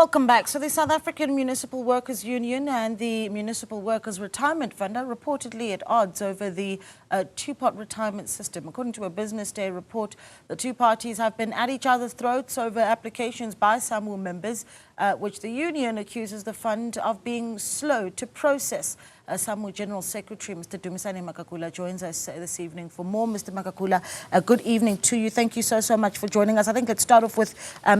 Welcome back. So the South African Municipal Workers Union and the Municipal Workers Retirement Fund are reportedly at odds over the two-pot retirement system. According to a Business Day report, the two parties have been at each other's throats over applications by Samwu members, which the union accuses the fund of being slow to process. Samwu General Secretary, Mr. Dumisane Magagula, joins us this evening for more. Mr. Magagula, good evening to you. Thank you so much for joining us. I think let's start off with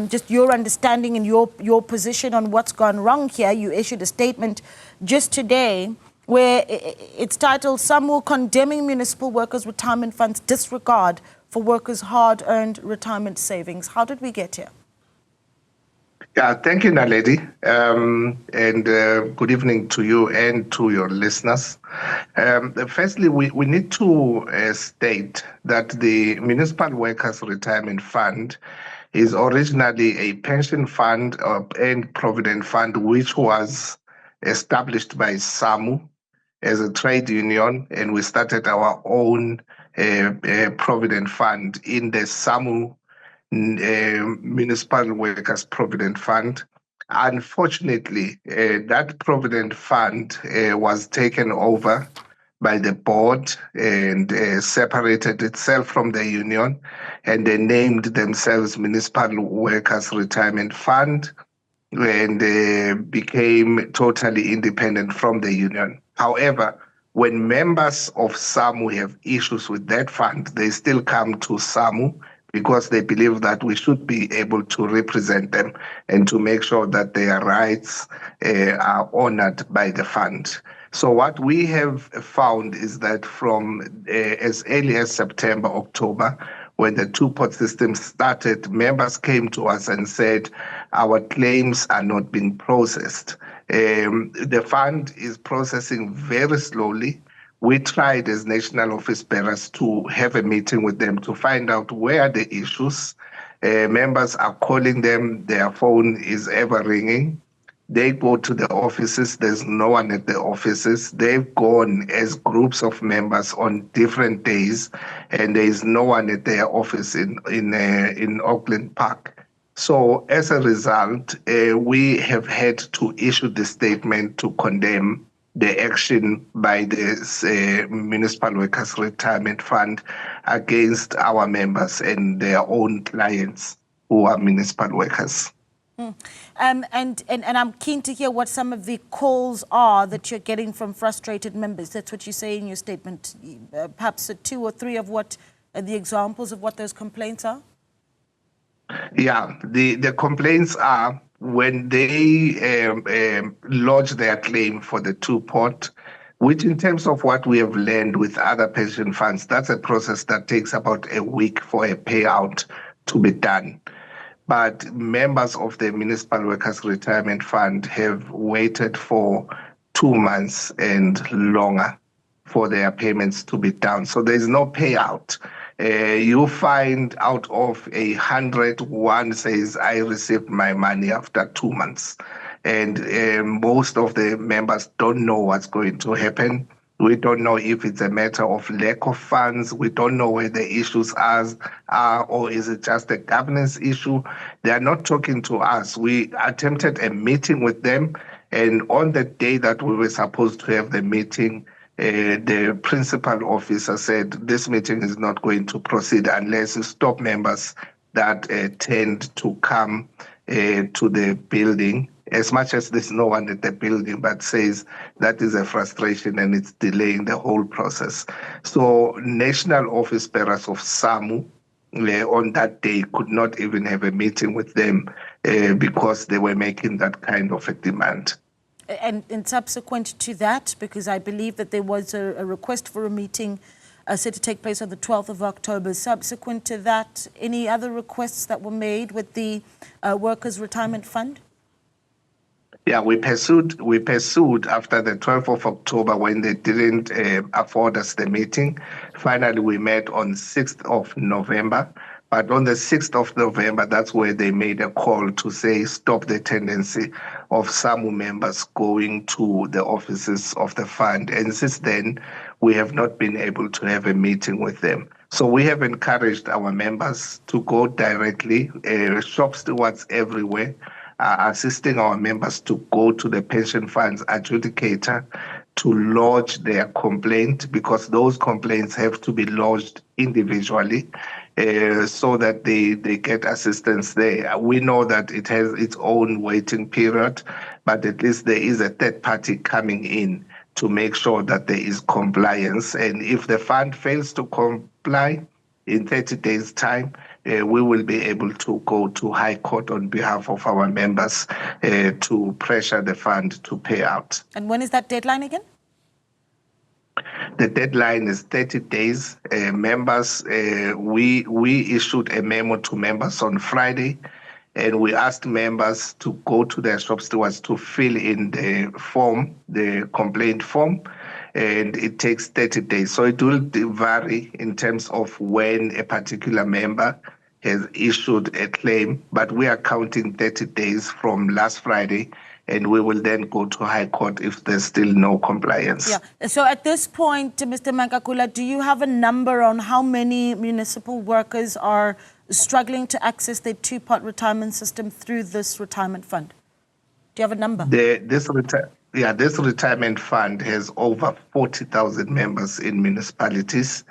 just your understanding and your position on what's gone wrong here. You issued a statement just today where it's titled, Samwu condemning Municipal Workers Retirement Fund's disregard for workers' hard-earned retirement savings. How did we get here? Yeah, thank you, Naledi, and good evening to you and to your listeners. Firstly, we need to state that the Municipal Workers Retirement Fund is originally a pension fund and provident fund which was established by Samwu as a trade union, and we started our own provident fund in the Samwu Municipal Workers Provident Fund. Unfortunately, that Provident Fund was taken over by the board and separated itself from the union, and they named themselves Municipal Workers Retirement Fund and became totally independent from the union. However, when members of Samwu have issues with that fund, they still come to Samwu because they believe that we should be able to represent them and to make sure that their rights are honored by the fund. So what we have found is that from as early as September, October, when the two-pot system started, members came to us and said, our claims are not being processed. The fund is processing very slowly. We tried as national office bearers to have a meeting with them to find out where the issues. Members are calling them, their phone is ever ringing. They go to the offices, there's no one at the offices. They've gone as groups of members on different days, and there is no one at their office in Auckland Park. So as a result, we have had to issue the statement to condemn the action by the Municipal Workers Retirement Fund against our members and their own clients who are municipal workers. And I'm keen to hear what some of the calls are that you're getting from frustrated members. That's what you say in your statement. Perhaps 2 or 3 of what the examples of what those complaints are? Yeah, the complaints are when they lodge their claim for the two-pot, which in terms of what we have learned with other pension funds, that's a process that takes about a week for a payout to be done. But members of the Municipal Workers Retirement Fund have waited for 2 months and longer for their payments to be done. So there's no payout. You find out of 100, one says, I received my money after 2 months. And most of the members don't know what's going to happen. We don't know if it's a matter of lack of funds. We don't know where the issues are, or is it just a governance issue? They are not talking to us. We attempted a meeting with them, and on the day that we were supposed to have the meeting, the principal officer said, this meeting is not going to proceed unless you stop members that tend to come to the building, as much as there's no one at the building, but says that is a frustration and it's delaying the whole process. So national office bearers of Samwu on that day could not even have a meeting with them because they were making that kind of a demand. And subsequent to that, because I believe that there was a request for a meeting set to take place on the 12th of October. Subsequent to that, any other requests that were made with the Workers' Retirement Fund? Yeah, we pursued after the 12th of October when they didn't afford us the meeting. Finally, we met on 6th of November. But on the 6th of November, that's where they made a call to say stop the tendency of Samwu members going to the offices of the fund. And since then, we have not been able to have a meeting with them. So we have encouraged our members to go directly, shop stewards everywhere assisting our members to go to the pension funds adjudicator to lodge their complaint, because those complaints have to be lodged individually so that they get assistance there. We know that it has its own waiting period, but at least there is a third party coming in to make sure that there is compliance. And if the fund fails to comply in 30 days' time, we will be able to go to High Court on behalf of our members to pressure the fund to pay out. And when is that deadline again? The deadline is 30 days. Members, we issued a memo to members on Friday, and we asked members to go to their shop stewards to fill in the form, the complaint form, and it takes 30 days. So it will vary in terms of when a particular member has issued a claim, but we are counting 30 days from last Friday, and we will then go to High Court if there's still no compliance. Yeah. So at this point, Mr. Magagula, do you have a number on how many municipal workers are struggling to access their two-part retirement system through this retirement fund? Do you have a number? This retirement fund has over 40,000 members in municipalities.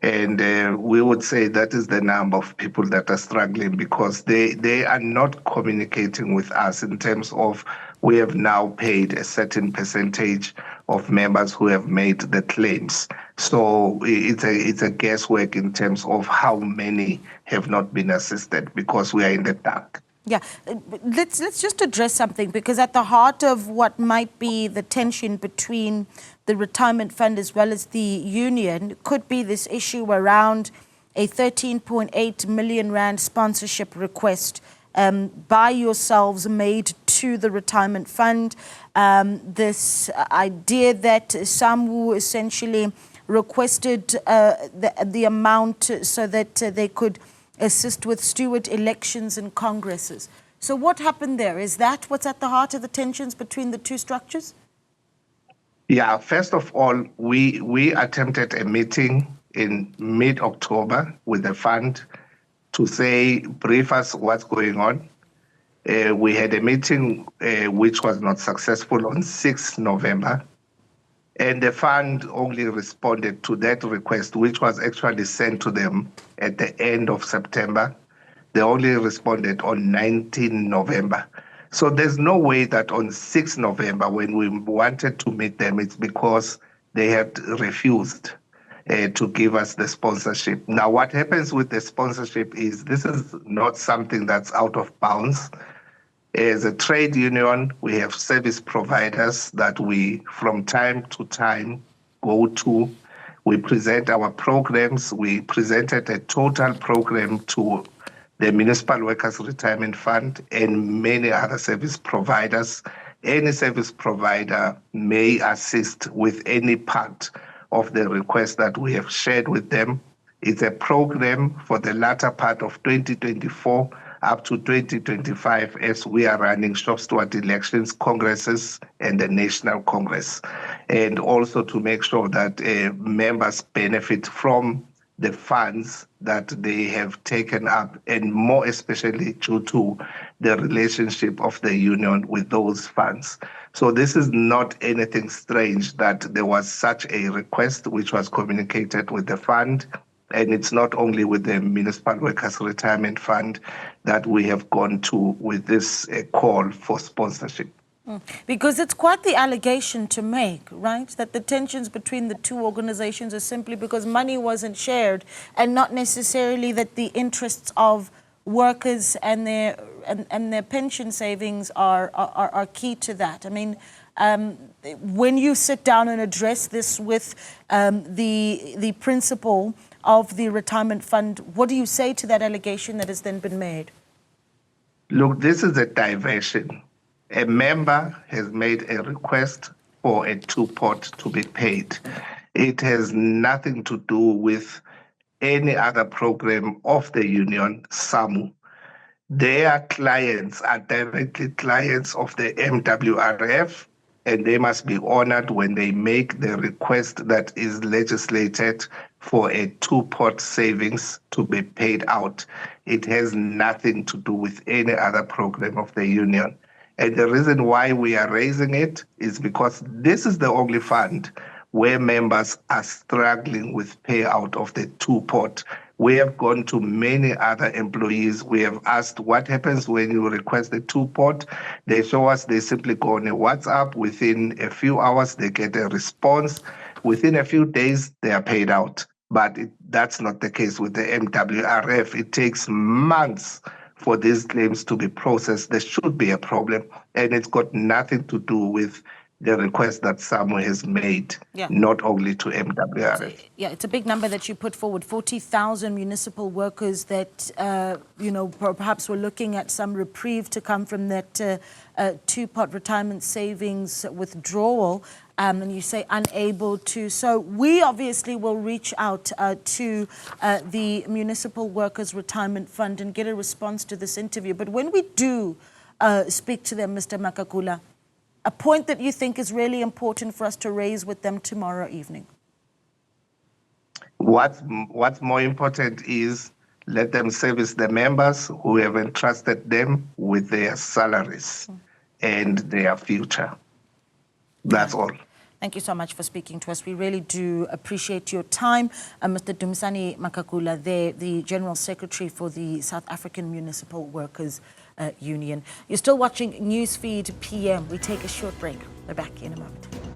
And we would say that is the number of people that are struggling, because they are not communicating with us in terms of we have now paid a certain percentage of members who have made the claims. So it's a guesswork in terms of how many have not been assisted, because we are in the dark. Yeah, let's just address something, because at the heart of what might be the tension between the retirement fund as well as the union could be this issue around a 13.8 million rand sponsorship request by yourselves made to the retirement fund. This idea that Samwu essentially requested the amount so that they could assist with steward elections and congresses. So what happened there? Is that what's at the heart of the tensions between the two structures? Yeah, first of all, we attempted a meeting in mid-October with the fund to say, brief us what's going on. We had a meeting which was not successful on 6th November. And the fund only responded to that request, which was actually sent to them at the end of September. They only responded on 19 November. So there's no way that on 6 November, when we wanted to meet them, it's because they had refused to give us the sponsorship. Now, what happens with the sponsorship is this is not something that's out of bounds. As a trade union, we have service providers that we, from time to time, go to. We present our programs. We presented a total program to the Municipal Workers Retirement Fund and many other service providers. Any service provider may assist with any part of the request that we have shared with them. It's a program for the latter part of 2024 up to 2025, as we are running shop steward elections, congresses, and the National Congress, and also to make sure that members benefit from the funds that they have taken up, and more especially due to the relationship of the union with those funds. So this is not anything strange that there was such a request which was communicated with the fund. And it's not only with the Municipal Workers Retirement Fund that we have gone to with this call for sponsorship. Because it's quite the allegation to make, right? That the tensions between the two organizations are simply because money wasn't shared, and not necessarily that the interests of workers and their pension savings are key to that. I mean, when you sit down and address this with the principal of the retirement fund, what do you say to that allegation that has then been made? Look, this is a diversion. A member has made a request for a two-pot to be paid. It has nothing to do with any other program of the union, Samwu. Their clients are directly clients of the MWRF, and they must be honored when they make the request that is legislated for a two-pot savings to be paid out. It has nothing to do with any other program of the union. And the reason why we are raising it is because this is the only fund where members are struggling with payout of the two-pot. We have gone to many other employees. We have asked what happens when you request a two-pot. They show us they simply go on a WhatsApp. Within a few hours, they get a response. Within a few days, they are paid out. But that's not the case with the MWRF. It takes months for these claims to be processed. There should be a problem, and it's got nothing to do with the request that Samwu has made, not only to MWRF. It's a big number that you put forward, 40,000 municipal workers that, perhaps we're looking at some reprieve to come from that two-pot retirement savings withdrawal. And you say unable to. So we obviously will reach out to the Municipal Workers Retirement Fund and get a response to this interview. But when we do speak to them, Mr. Magagula, a point that you think is really important for us to raise with them tomorrow evening? What's more important is let them service the members who have entrusted them with their salaries and their future. That's all. Thank you so much for speaking to us. We really do appreciate your time. Mr. Dumisane Magagula, the General Secretary for the South African Municipal Workers Union. You're still watching Newsfeed PM. We take a short break. We're back in a moment.